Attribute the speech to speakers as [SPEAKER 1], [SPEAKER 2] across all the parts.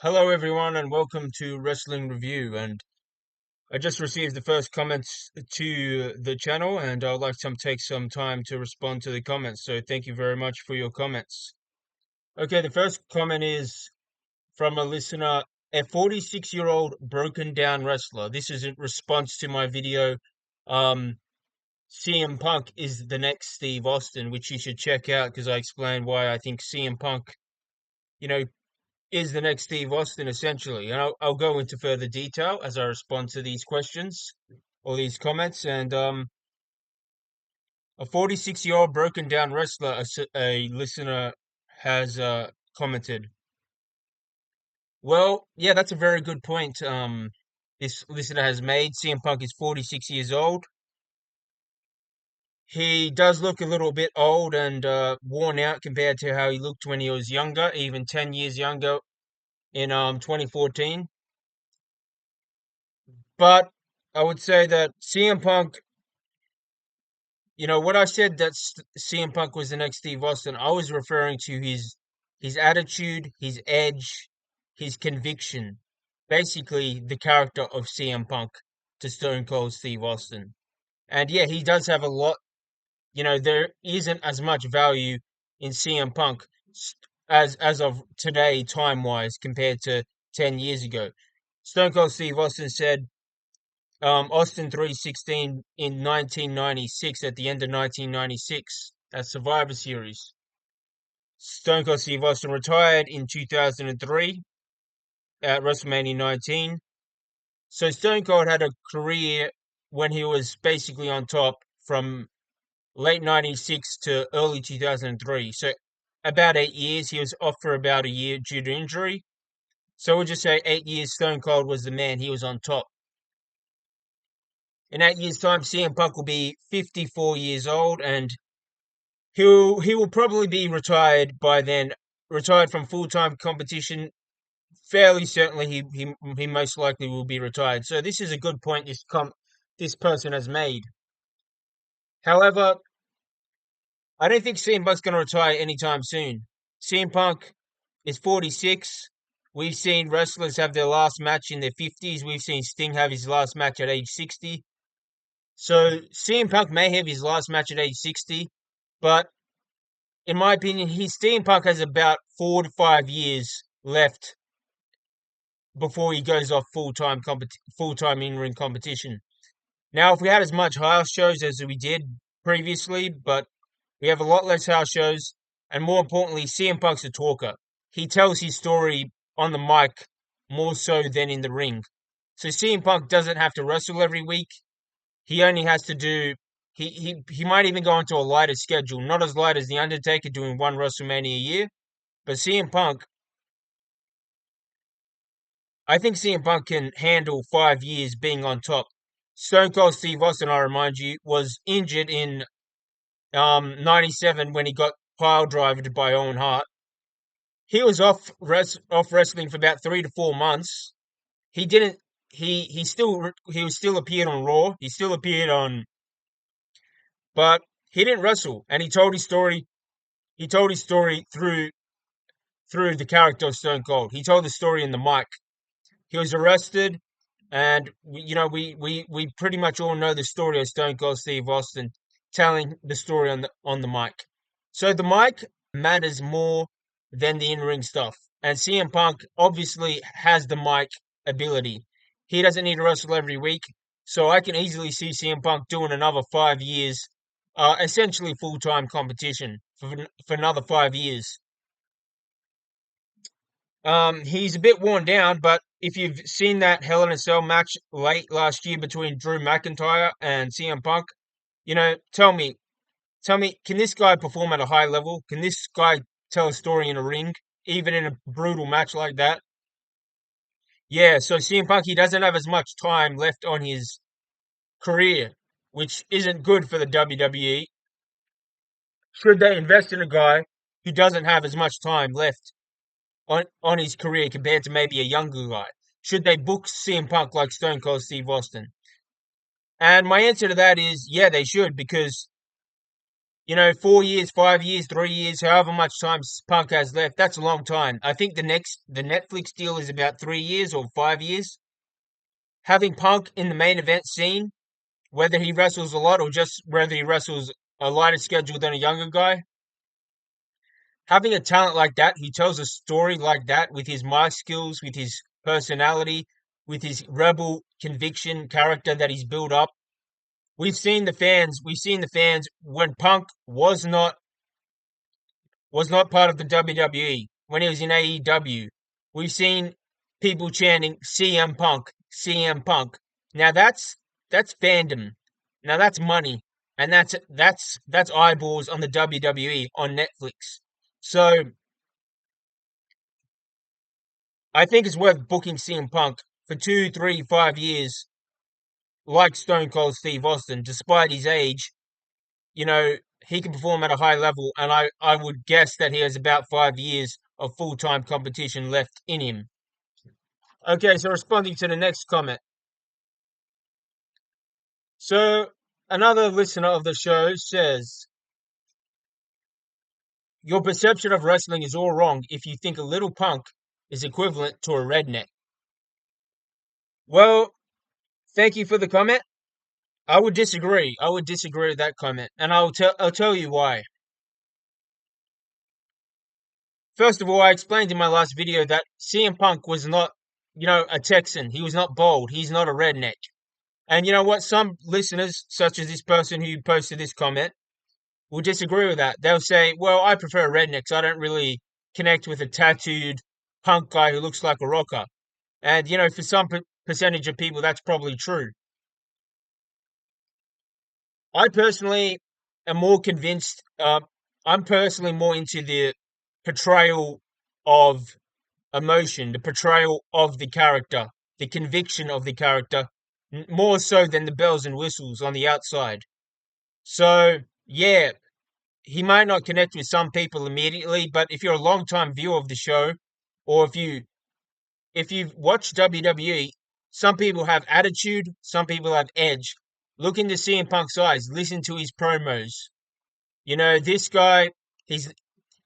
[SPEAKER 1] Hello, everyone, and welcome to Wrestling Review. And I just received the first comments to the channel, and I'd like to take some time to respond to the comments. So, thank you very much for your comments. Okay, the first comment is from a listener, a 46-year-old broken down wrestler. This is in response to my video. Um, CM Punk is the next Steve Austin, which you should check out because I explained why I think CM Punk, you know, is the next Steve Austin, essentially. And I'll go into further detail as I respond to these questions or these comments. And a 46-year-old broken down wrestler, a listener has commented. Well, yeah, that's a very good point. This listener has made. CM Punk is 46 years old. He does look a little bit old and worn out compared to how he looked when he was younger, even 10 years younger in 2014. But I would say that CM Punk, what I said that CM Punk was the next Steve Austin, I was referring to his attitude, his edge, his conviction, basically the character of CM Punk to Stone Cold Steve Austin. And yeah, he does have a lot. There isn't as much value in CM Punk as of today, time wise, compared to 10 years ago. Stone Cold Steve Austin said Austin 316 in 1996 at the end of 1996 at Survivor Series. Stone Cold Steve Austin retired in 2003 at WrestleMania 19. So Stone Cold had a career when he was basically on top from late 96 to early 2003. So about 8 years. He was off for about a year due to injury. So we'll just say 8 years Stone Cold was the man. He was on top. In 8 years' time, CM Punk will be 54 years old, and he will probably be retired by then, retired from full time competition. Fairly certainly, he most likely will be retired. So this is a good point this person has made. However, I don't think CM Punk's going to retire anytime soon. CM Punk is 46. We've seen wrestlers have their last match in their 50s. We've seen Sting have his last match at age 60. So CM Punk may have his last match at age 60, but in my opinion, his CM Punk has about 4 to 5 years left before he goes off full time in ring competition. Now, if we had as much house shows as we did previously, but we have a lot less house shows, and more importantly, CM Punk's a talker. He tells his story on the mic more so than in the ring. So CM Punk doesn't have to wrestle every week. He only has to do. He might even go into a lighter schedule, not as light as the Undertaker doing one WrestleMania a year, but CM Punk. I think CM Punk can handle 5 years being on top. Stone Cold Steve Austin, I remind you, was injured in '97 when he got pile driven by Owen Hart. He was off wrestling for about 3 to 4 months. He didn't. He was still appeared on Raw. He still appeared on, but he didn't wrestle. And he told his story. He told his story through the character of Stone Cold. He told the story in the mic. He was arrested, and we pretty much all know the story of Stone Cold Steve Austin telling the story on the mic. So the mic matters more than the in-ring stuff. And CM Punk obviously has the mic ability. He doesn't need to wrestle every week, so I can easily see CM Punk doing another 5 years, essentially full-time competition for another 5 years. He's a bit worn down, but if you've seen that Hell in a Cell match late last year between Drew McIntyre and CM Punk, tell me, can this guy perform at a high level? Can this guy tell a story in a ring, even in a brutal match like that? Yeah, so CM Punk, he doesn't have as much time left on his career, which isn't good for the WWE. Should they invest in a guy who doesn't have as much time left on his career compared to maybe a younger guy? Should they book CM Punk like Stone Cold Steve Austin? And my answer to that is yeah, they should, because 4 years, 5 years, 3 years, however much time Punk has left, that's a long time. I think the Netflix deal is about 3 years or 5 years. Having Punk in the main event scene, whether he wrestles a lot or just whether he wrestles a lighter schedule than a younger guy, having a talent like that, he tells a story like that with his mic skills, with his personality, with his rebel conviction character that he's built up. We've seen the fans when Punk was not part of the WWE, when he was in AEW. We've seen people chanting CM Punk, CM Punk. Now that's fandom. Now that's money. And that's eyeballs on the WWE on Netflix. So I think it's worth booking CM Punk for 2, 3, 5 years, like Stone Cold Steve Austin, despite his age. you know, he can perform at a high level, and I would guess that he has about 5 years of full time competition left in him. Okay, so responding to the next comment. So another listener of the show says, your perception of wrestling is all wrong if you think a little punk is equivalent to a redneck. Well, thank you for the comment. I would disagree. I would disagree with that comment, and I'll tell you why. First of all, I explained in my last video that CM Punk was not, a Texan. He was not bold. He's not a redneck. And you know what? Some listeners, such as this person who posted this comment, will disagree with that. They'll say, well, I prefer rednecks. I don't really connect with a tattooed punk guy who looks like a rocker. And, for some percentage of people, that's probably true. I personally am more convinced, I'm personally more into the portrayal of emotion, the portrayal of the character, the conviction of the character, more so than the bells and whistles on the outside. So, yeah, he might not connect with some people immediately, but if you're a long time viewer of the show, or if you've watched WWE, some people have attitude, some people have edge. Look into CM Punk's eyes, listen to his promos. This guy, he's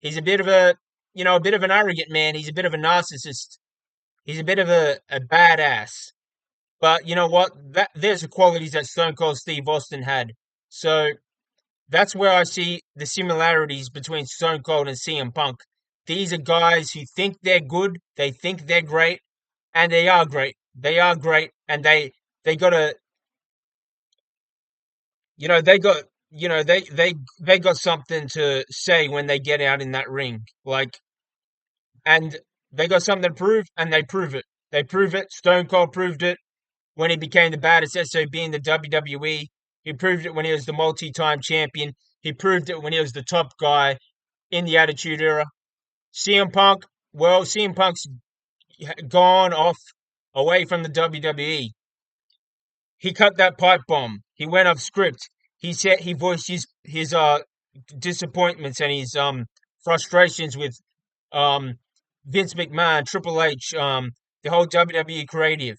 [SPEAKER 1] he's a bit of an arrogant man. He's a bit of a narcissist. He's a bit of a badass. But you know what? There's the qualities that Stone Cold Steve Austin had. So that's where I see the similarities between Stone Cold and CM Punk. These are guys who think they're good, they think they're great, and they are great. They are great, and they got a they got they got something to say when they get out in that ring. And they got something to prove, and they prove it. They prove it. Stone Cold proved it when he became the baddest SOB in the WWE. He proved it when he was the multi-time champion. He proved it when he was the top guy in the Attitude Era. CM Punk, well, CM Punk's gone off away from the WWE. He cut that pipe bomb. He went off script. He voiced his disappointments and his frustrations with um Vince McMahon, Triple H, the whole WWE creative.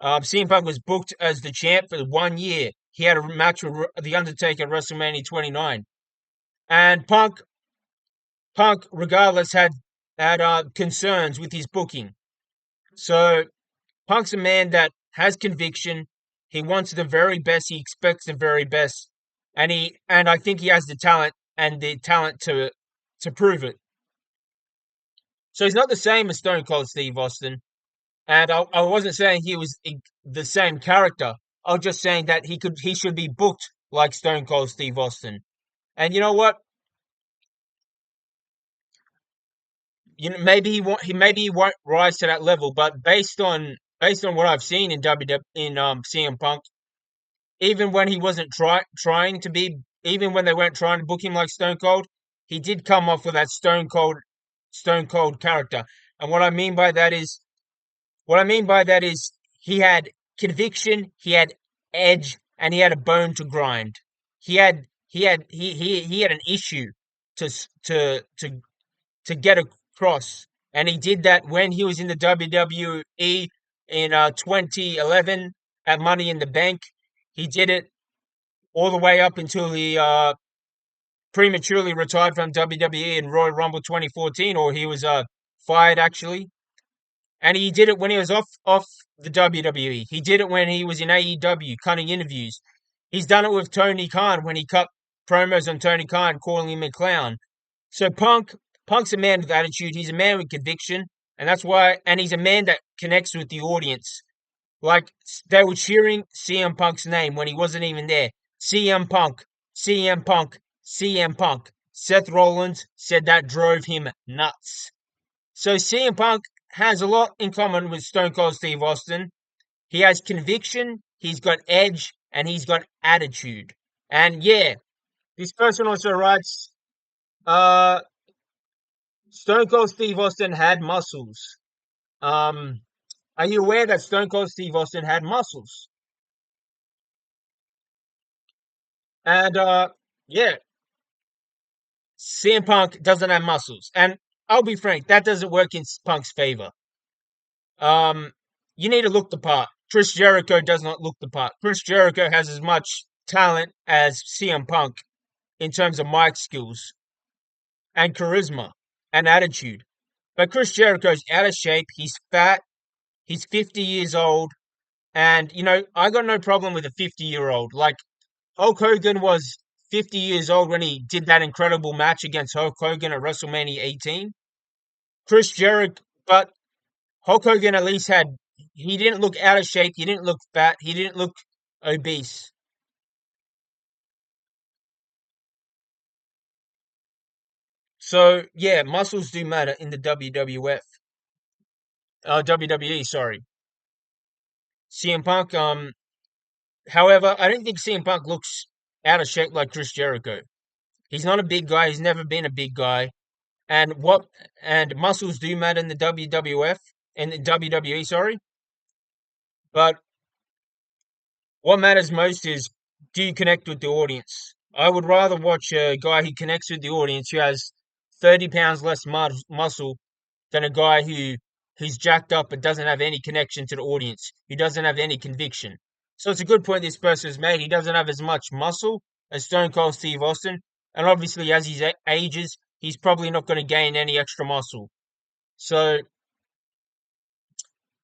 [SPEAKER 1] CM Punk was booked as the champ for 1 year. He had a match with The Undertaker at WrestleMania 29. And Punk, regardless, had concerns with his booking. So Punk's a man that has conviction. He wants the very best. He expects the very best, and I think he has the talent to prove it. So he's not the same as Stone Cold Steve Austin. And I wasn't saying he was the same character. I was just saying that he should be booked like Stone Cold Steve Austin. And you know what? Maybe he won't rise to that level, but based on what I've seen in CM Punk, even when he wasn't trying to be, even when they weren't trying to book him like Stone Cold, he did come off with that Stone Cold character. And what I mean by that is he had conviction, he had edge, and he had a bone to grind. He had an issue to to get across, and he did that when he was in the WWE in 2011 at Money in the Bank. He did it all the way up until prematurely retired from WWE in Royal Rumble 2014, or he was fired actually. And he did it when he was off the WWE. He did it when he was in AEW cutting interviews. He's done it with Tony Khan when he cut promos on Tony Khan, calling him a clown. So Punk's a man with attitude. He's a man with conviction, and that's why. And he's a man that connects with the audience. Like they were cheering CM Punk's name when he wasn't even there. CM Punk, CM Punk, CM Punk. Seth Rollins said that drove him nuts. So CM Punk has a lot in common with Stone Cold Steve Austin. He has conviction, he's got edge, and he's got attitude. And yeah, this person also writes, uh, Stone Cold Steve Austin had muscles. Um, are you aware that Stone Cold Steve Austin had muscles? And yeah, CM Punk doesn't have muscles. And I'll be frank, that doesn't work in Punk's favor. Um, you need to look the part. Chris Jericho does not look the part. Chris Jericho has as much talent as CM Punk in terms of mic skills and charisma and attitude. But Chris Jericho's out of shape. He's fat. He's 50 years old. And, I got no problem with a 50-year-old. Like, Hulk Hogan was 50 years old when he did that incredible match against Hulk Hogan at WrestleMania 18. Chris Jericho, but Hulk Hogan at least he didn't look out of shape. He didn't look fat. He didn't look obese. So, yeah, muscles do matter in the WWF. WWE, sorry. CM Punk, however, I don't think CM Punk looks out of shape like Chris Jericho. He's not a big guy. He's never been a big guy. And muscles do matter in the WWF and the WWE, sorry. But what matters most is, do you connect with the audience? I would rather watch a guy who connects with the audience who has 30 pounds less muscle than a guy who's jacked up but doesn't have any connection to the audience, who doesn't have any conviction. So it's a good point this person has made. He doesn't have as much muscle as Stone Cold Steve Austin, and obviously as he ages, he's probably not going to gain any extra muscle. So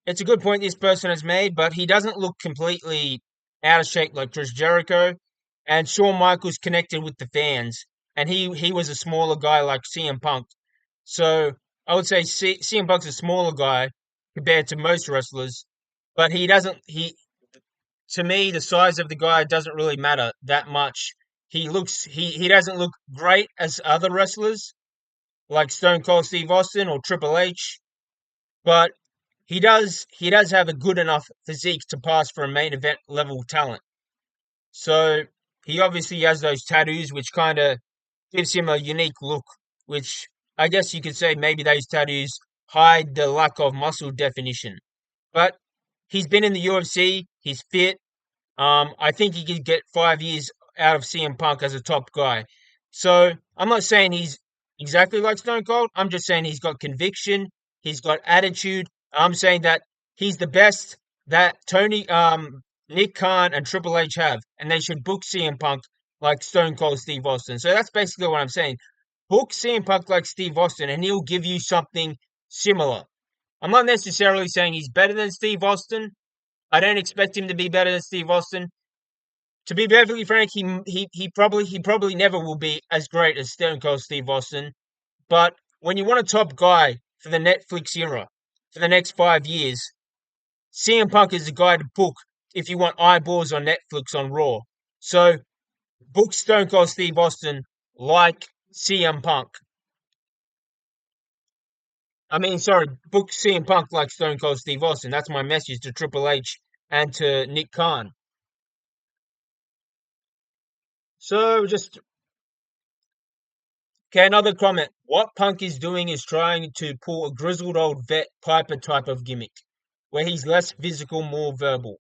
[SPEAKER 1] it's a good point this person has made, but he doesn't look completely out of shape like Chris Jericho. And Shawn Michaels connected with the fans, and he was a smaller guy like CM Punk. So I would say CM Punk's a smaller guy compared to most wrestlers, but he doesn't. He to me, the size of the guy doesn't really matter that much. He doesn't look great as other wrestlers like Stone Cold Steve Austin or Triple H, but he does have a good enough physique to pass for a main event level talent. So he obviously has those tattoos, which kind of gives him a unique look, which I guess you could say maybe those tattoos hide the lack of muscle definition. But he's been in the UFC, he's fit. I think he could get 5 years out of CM Punk as a top guy. So I'm not saying he's exactly like Stone Cold. I'm just saying he's got conviction, he's got attitude. I'm saying that he's the best that Nick Khan and Triple H have, and they should book CM Punk like Stone Cold Steve Austin. So that's basically what I'm saying. Book CM Punk like Steve Austin, and he'll give you something similar. I'm not necessarily saying he's better than Steve Austin. I don't expect him to be better than Steve Austin. To be perfectly frank, he probably never will be as great as Stone Cold Steve Austin. But when you want a top guy for the Netflix era for the next 5 years, CM Punk is the guy to book if you want eyeballs on Netflix on Raw. So book Stone Cold Steve Austin like CM Punk. I mean, sorry, book CM Punk like Stone Cold Steve Austin. That's my message to Triple H and to Nick Khan. So just okay, another comment. What Punk is doing is trying to pull a grizzled old vet Piper type of gimmick, where he's less physical, more verbal.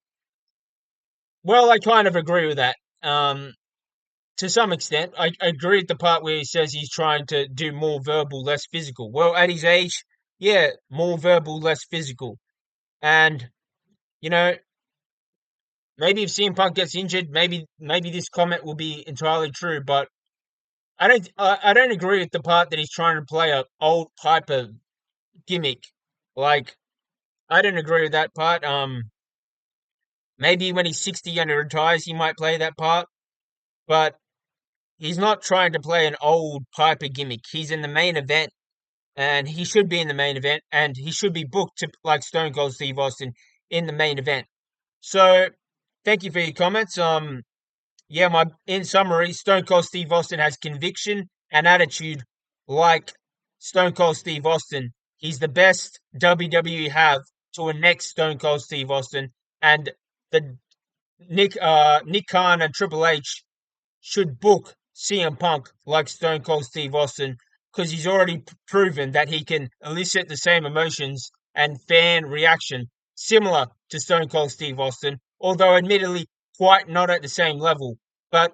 [SPEAKER 1] Well, I kind of agree with that. To some extent, I agree with the part where he says he's trying to do more verbal, less physical. Well, at his age, yeah, more verbal, less physical. And you know, maybe if CM Punk gets injured, maybe this comment will be entirely true. But I don't agree with the part that he's trying to play a old Piper gimmick. Like, I don't agree with that part. Maybe when he's 60 and he retires, he might play that part, but he's not trying to play an old Piper gimmick. He's in the main event, and he should be in the main event, and he should be booked to like Stone Cold Steve Austin in the main event. So, thank you for your comments. Yeah, my in summary, Stone Cold Steve Austin has conviction and attitude like Stone Cold Steve Austin. He's the best WWE have to a next Stone Cold Steve Austin, and the Nick Khan and Triple H should book CM Punk like Stone Cold Steve Austin because he's already proven that he can elicit the same emotions and fan reaction similar to Stone Cold Steve Austin, although admittedly quite not at the same level. But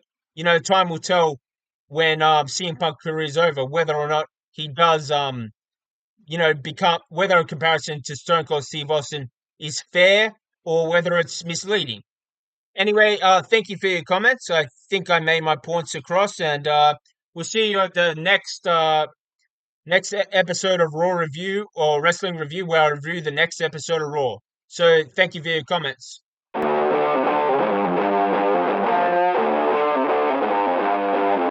[SPEAKER 1] time will tell when CM Punk career is over whether or not he does become whether a comparison to Stone Cold Steve Austin is fair or whether it's misleading. Anyway, thank you for your comments. I think I made my points across, and we'll see you at the next episode of Raw Review or Wrestling Review, where I review the next episode of Raw. So, thank you for your comments.